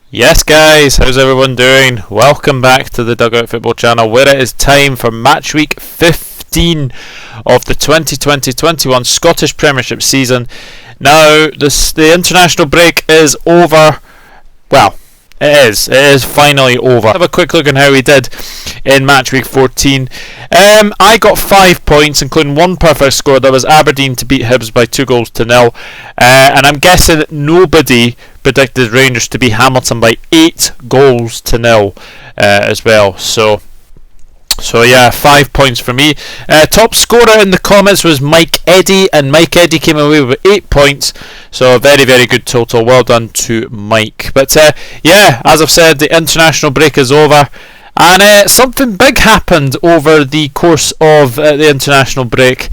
Yes guys, how's everyone doing? Welcome back to the Dugout Football channel, where it is time for Matchweek 15 of the 2020-21 Scottish Premiership season. Now, the international break is over. Well, it is finally over. Have a quick look on how we did in Matchweek 14. I got 5 points, including one perfect score. That was Aberdeen to beat Hibs by 2-0, and I'm guessing that nobody predicted Rangers to beat Hamilton by 8-0 as well. So yeah, 5 points for me. Top scorer in the comments was Mike Eddy, and Mike Eddy came away with 8 points. So very, very good total. Well done to Mike. But yeah, as I've said, the international break is over, and something big happened over the course of the international break.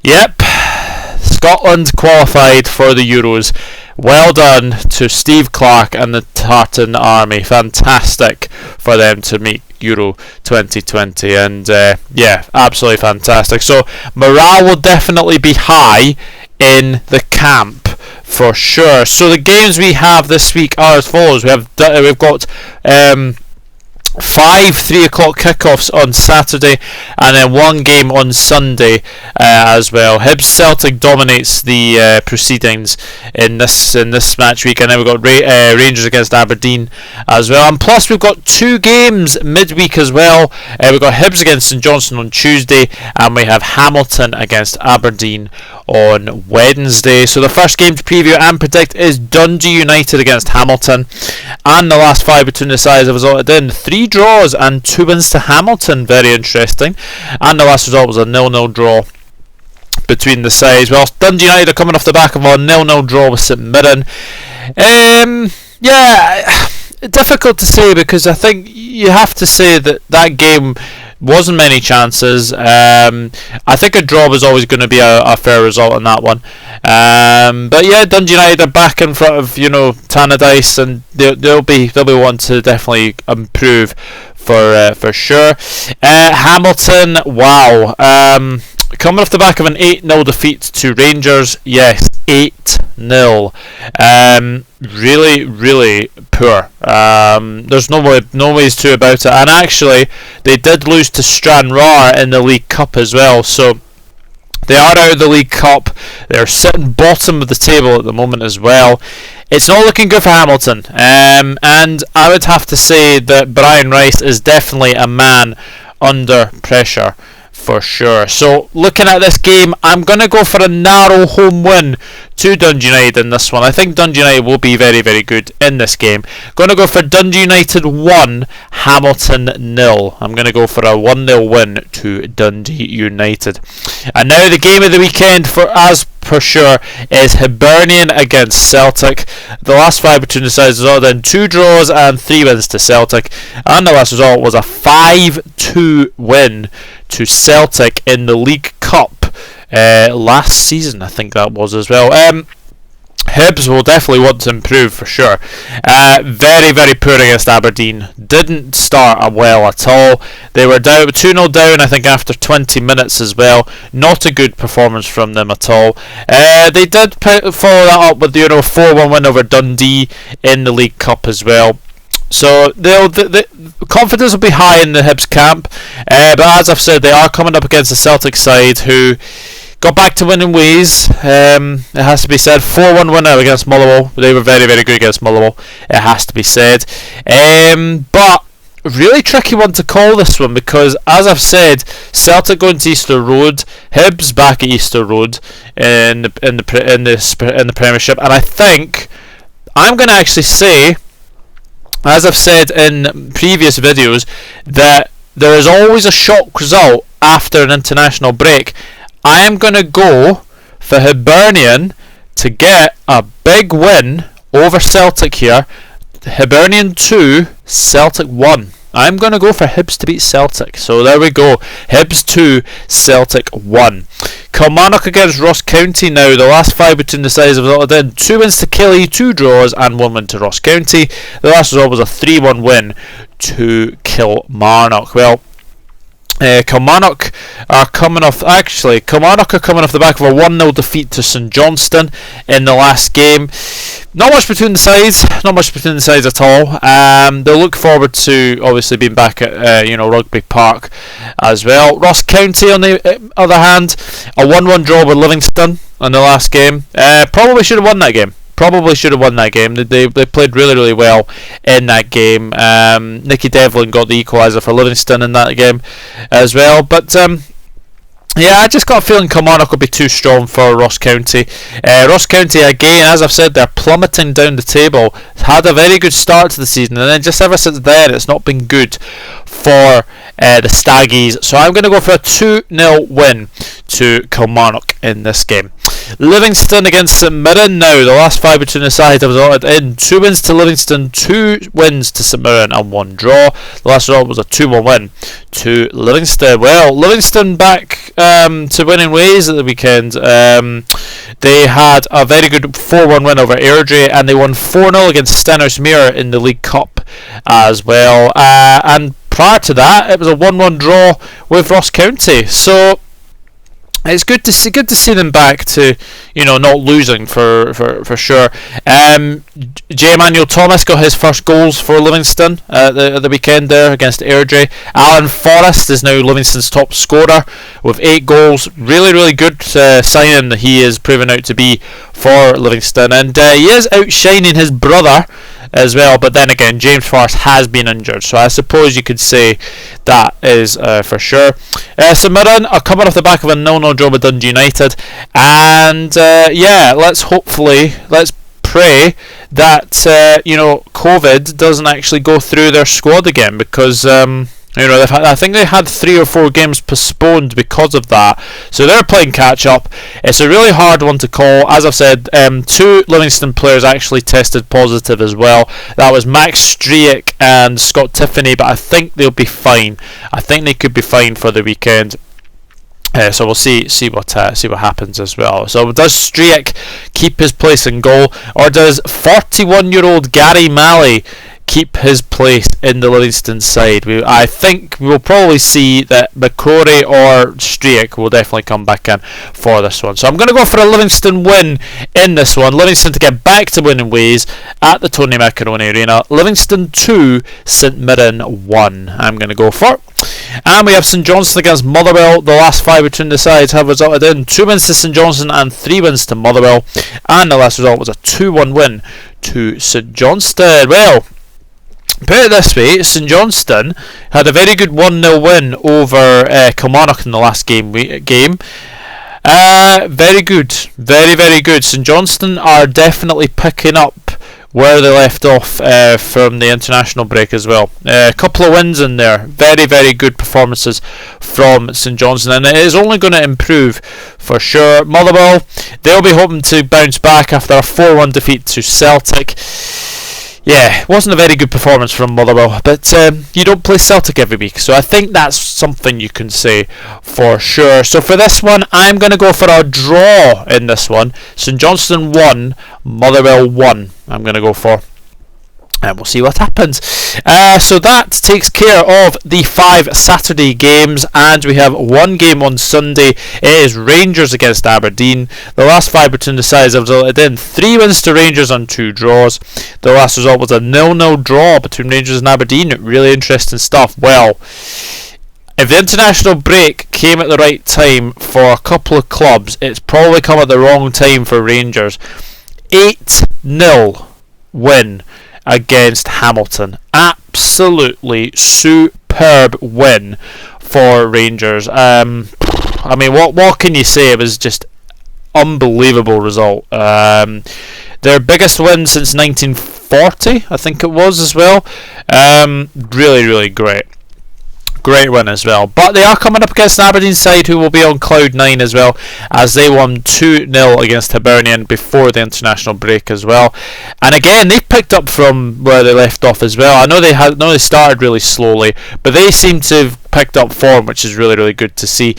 Yep, Scotland qualified for the Euros. Well done to Steve Clarke and the Tartan Army. Fantastic for them to make Euro 2020, and yeah, absolutely fantastic. So morale will definitely be high in the camp for sure. So the games we have this week are as follows. We've got 5 3 o'clock kickoffs on Saturday, and then one game on Sunday as well. Hibs Celtic dominates the proceedings in this match week, and then we've got Rangers against Aberdeen as well. And plus we've got 2 games midweek as well. We've got Hibs against St Johnstone on Tuesday, and we have Hamilton against Aberdeen on Wednesday. So the first game to preview and predict is Dundee United against Hamilton, and the last 5 between the sides have resulted in 3 draws and 2 wins to Hamilton. Very interesting. And the last result was a 0-0 draw between the sides. Well, Dundee United are coming off the back of a 0-0 draw with St Mirren. Yeah, difficult to say, because I think you have to say that game wasn't many chances. I think a draw was always going to be a fair result in that one. But yeah, Dundee United are back in front of Tannadice, and they'll be one to definitely improve for sure. Hamilton, wow, coming off the back of an 8-0 defeat to Rangers. Yes, 8-0. Really, really poor. There's no ways to about it. And actually, they did lose to Stranraer in the League Cup as well. So they are out of the League Cup. They're sitting bottom of the table at the moment as well. It's not looking good for Hamilton. And I would have to say that Brian Rice is definitely a man under pressure for sure. So looking at this game, I'm going to go for a narrow home win to Dundee United in this one. I think Dundee United will be very, very good in this game. Going to go for Dundee United 1, Hamilton 0. I'm going to go for a 1-0 win to Dundee United. And now the game of the weekend for sure is Hibernian against Celtic. The last 5 between the sides resulted in 2 draws and 3 wins to Celtic, and the last result was a 5-2 win to Celtic in the League Cup last season, I think that was as well. Hibs will definitely want to improve for sure. Very, very poor against Aberdeen. Didn't start well at all. They were down 2-0 down, I think, after 20 minutes as well. Not a good performance from them at all. They did follow that up with the 4-1 win over Dundee in the League Cup as well. So the confidence will be high in the Hibs camp. But as I've said, they are coming up against the Celtic side, who got back to winning ways. It has to be said. 4-1 winner against Motherwell. They were very, very good against Motherwell, it has to be said. But really tricky one to call this one, because as I've said, Celtic going to Easter Road, Hibs back at Easter Road in the Premiership, and I think I'm going to actually say, as I've said in previous videos, that there is always a shock result after an international break. I am going to go for Hibernian to get a big win over Celtic here. Hibernian 2, Celtic 1. I'm going to go for Hibs to beat Celtic. So there we go. Hibs 2, Celtic 1. Kilmarnock against Ross County now. The last 5 between the sides have resulted in 2 wins to Killie, 2 draws, and 1 win to Ross County. The last result was a 3-1 win to Kilmarnock. Well, Kilmarnock are coming off the back of a 1-0 defeat to St Johnstone in the last game. Not much between the sides at all. They'll look forward to obviously being back at Rugby Park as well. Ross County, on the other hand, a 1-1 draw with Livingston in the last game. Probably should have won that game. They played really, really well in that game. Nicky Devlin got the equaliser for Livingston in that game as well. But I just got a feeling Kilmarnock will be too strong for Ross County. Ross County, again, as I've said, they're plummeting down the table. Had a very good start to the season, and then just ever since then, it's not been good for the Staggies. So I'm going to go for a 2-0 win to Kilmarnock in this game. Livingston against St Mirren now. The last 5 between the sides have resulted in 2 wins to Livingston, 2 wins to St Mirren, and 1 draw. The last result was a 2-1 win to Livingston. Well, Livingston back to winning ways at the weekend. They had a very good 4-1 win over Airdrie, and they won 4-0 against St Mirren in the League Cup as well. And prior to that, it was a 1-1 draw with Ross County. So it's good to see them back to not losing for sure. J. Emmanuel Thomas got his first goals for Livingston at the weekend there against Airdrie. Alan Forrest is now Livingston's top scorer with 8 goals. Really, really good signing that he is proving out to be for Livingston, and he is outshining his brother as well. But then again, James Forrest has been injured, so I suppose you could say that is for sure. St Mirren are coming off the back of a 0-0 draw with Dundee United, and let's pray that COVID doesn't actually go through their squad again, because I think they had 3 or 4 games postponed because of that, so they're playing catch up. It's a really hard one to call. As I've said, 2 Livingston players actually tested positive as well. That was Max Striek and Scott Tiffany, but I think they'll be fine. I think they could be fine for the weekend. So we'll see what happens as well. So does Striek keep his place in goal, or does 41-year-old Gary Malley keep his place in the Livingston side? I think we'll probably see that Macaroni or Striek will definitely come back in for this one. So I'm going to go for a Livingston win in this one. Livingston to get back to winning ways at the Toni Macaroni Arena. Livingston 2, St Mirren 1. I'm going to go for. And we have St Johnstone against Motherwell. The last 5 between the sides have resulted in 2 wins to St Johnstone and 3 wins to Motherwell. And the last result was a 2-1 win to St Johnstone. Well, put it this way, St Johnstone had a very good 1-0 win over Kilmarnock in the last game. Very good. Very, very good. St Johnstone are definitely picking up where they left off from the international break as well. A couple of wins in there. Very, very good performances from St Johnstone, and it is only going to improve for sure. Motherwell, they'll be hoping to bounce back after a 4-1 defeat to Celtic. Yeah, wasn't a very good performance from Motherwell, but you don't play Celtic every week, so I think that's something you can say for sure. So for this one, I'm going to go for a draw in this one. St Johnstone 1, Motherwell 1, I'm going to go for. And we'll see what happens. So that takes care of the 5 Saturday games, and we have 1 game on Sunday. It is Rangers against Aberdeen. The last 5 between the sides have resulted in 3 wins to Rangers and 2 draws. The last result was a 0-0 draw between Rangers and Aberdeen. Really interesting stuff. Well, if the international break came at the right time for a couple of clubs, it's probably come at the wrong time for Rangers. 8-0 win against Hamilton. Absolutely superb win for Rangers. I mean, what can you say? It was just unbelievable result. Their biggest win since 1940, I think it was as well. Really, really great. Great win as well. But they are coming up against an Aberdeen side who will be on cloud 9 as well, as they won 2-0 against Hibernian before the international break as well. And again, they picked up from where they left off as well. I know they started really slowly, but they seem to have picked up form, which is really, really good to see.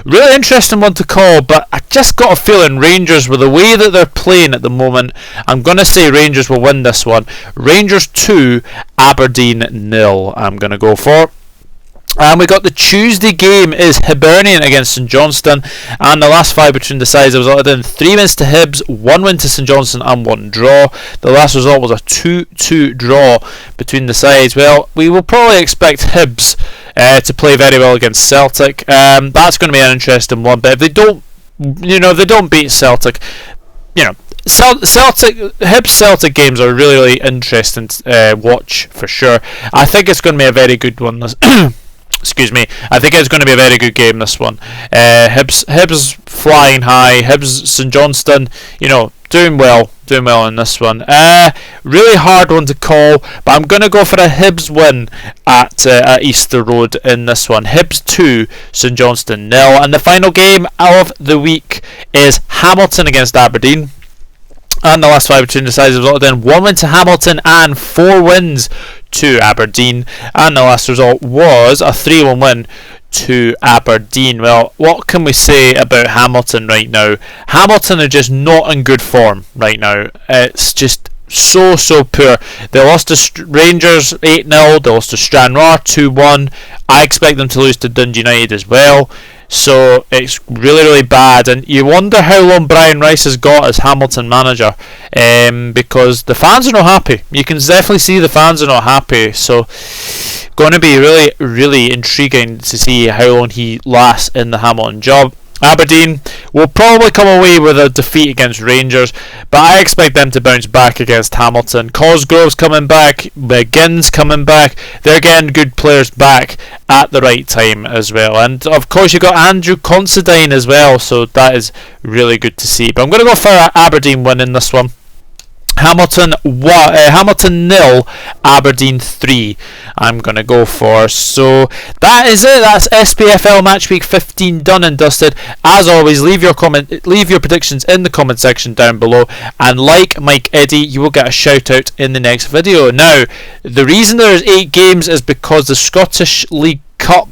Really interesting one to call, but I just got a feeling Rangers, with the way that they're playing at the moment, I'm going to say Rangers will win this one. Rangers 2, Aberdeen 0, I'm going to go for. And we got the Tuesday game is Hibernian against St Johnstone, and the last 5 between the sides resulted in 3 wins to Hibs, 1 win to St Johnstone and 1 draw. The last result was a 2-2 draw between the sides. Well, we will probably expect Hibs to play very well against Celtic. That's going to be an interesting one, but if they don't, if they don't beat Celtic, Hibs Celtic games are really, really interesting to watch for sure. I think it's going to be a very good one. Excuse me. I think it's going to be a very good game, this one. Hibs flying high. Hibs St Johnstone, doing well in this one. Really hard one to call, but I'm going to go for a Hibs win at Easter Road in this one. Hibs 2, St Johnstone 0. And the final game of the week is Hamilton against Aberdeen. And the last 5 between the sides resulted in 1 win to Hamilton and 4 wins to Aberdeen. And the last result was a 3-1 win to Aberdeen. Well, what can we say about Hamilton right now? Hamilton are just not in good form right now. It's just so poor. They lost to Rangers 8-0. They lost to Stranraer 2-1. I expect them to lose to Dundee United as well. So it's really, really bad, and you wonder how long Brian Rice has got as Hamilton manager, because the fans are not happy. You can definitely see the fans are not happy. So going to be really, really intriguing to see how long he lasts in the Hamilton job. Aberdeen will probably come away with a defeat against Rangers, but I expect them to bounce back against Hamilton. Cosgrove's coming back, McGinn's coming back. They're getting good players back at the right time as well. And of course you've got Andrew Considine as well, so that is really good to see. But I'm going to go for an Aberdeen win in this one. Hamilton 0, Aberdeen 3. I'm going to go for. So that is it. That's SPFL Matchweek 15 done and dusted. As always, leave your predictions in the comment section down below, and like Mike Eddy, you will get a shout out in the next video. Now, the reason there's 8 games is because the Scottish League Cup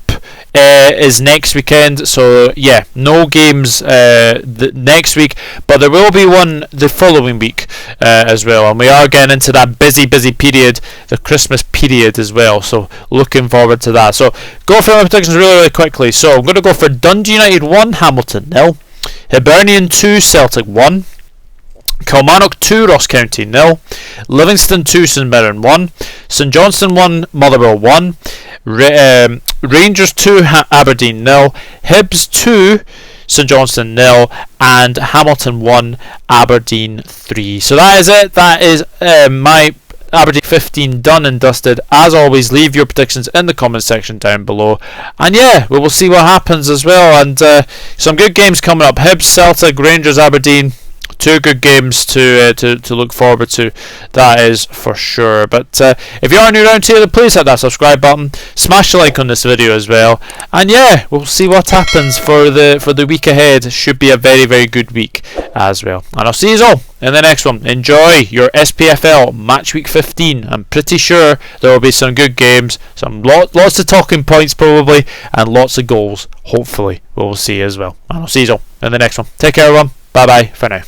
is next weekend, so yeah, no games next week, but there will be one the following week as well, and we are getting into that busy period, the Christmas period as well, so looking forward to that. So go for my predictions really, really quickly. So I'm going to go for Dundee United 1, Hamilton 0, Hibernian 2, Celtic 1, Kilmarnock 2, Ross County 0, Livingston 2, St Mirren 1, St Johnstone 1, Motherwell 1, Rangers 2, Aberdeen 0, Hibs 2, St Johnstone 0, and Hamilton 1, Aberdeen 3. So that is it. That is my Aberdeen 15 done and dusted. As always, leave your predictions in the comment section down below, and yeah, we will see what happens as well. And some good games coming up: Hibs, Celtic, Rangers, Aberdeen. 2 good games to look forward to, that is for sure. But if you are new around here, please hit that subscribe button, smash the like on this video as well, and yeah, we'll see what happens for the week ahead. Should be a very, very good week as well, and I'll see you all in the next one. Enjoy your SPFL Match Week 15. I'm pretty sure there will be some good games, lots of talking points probably, and lots of goals hopefully we'll see as well, and I'll see you all in the next one. Take care everyone, bye bye for now.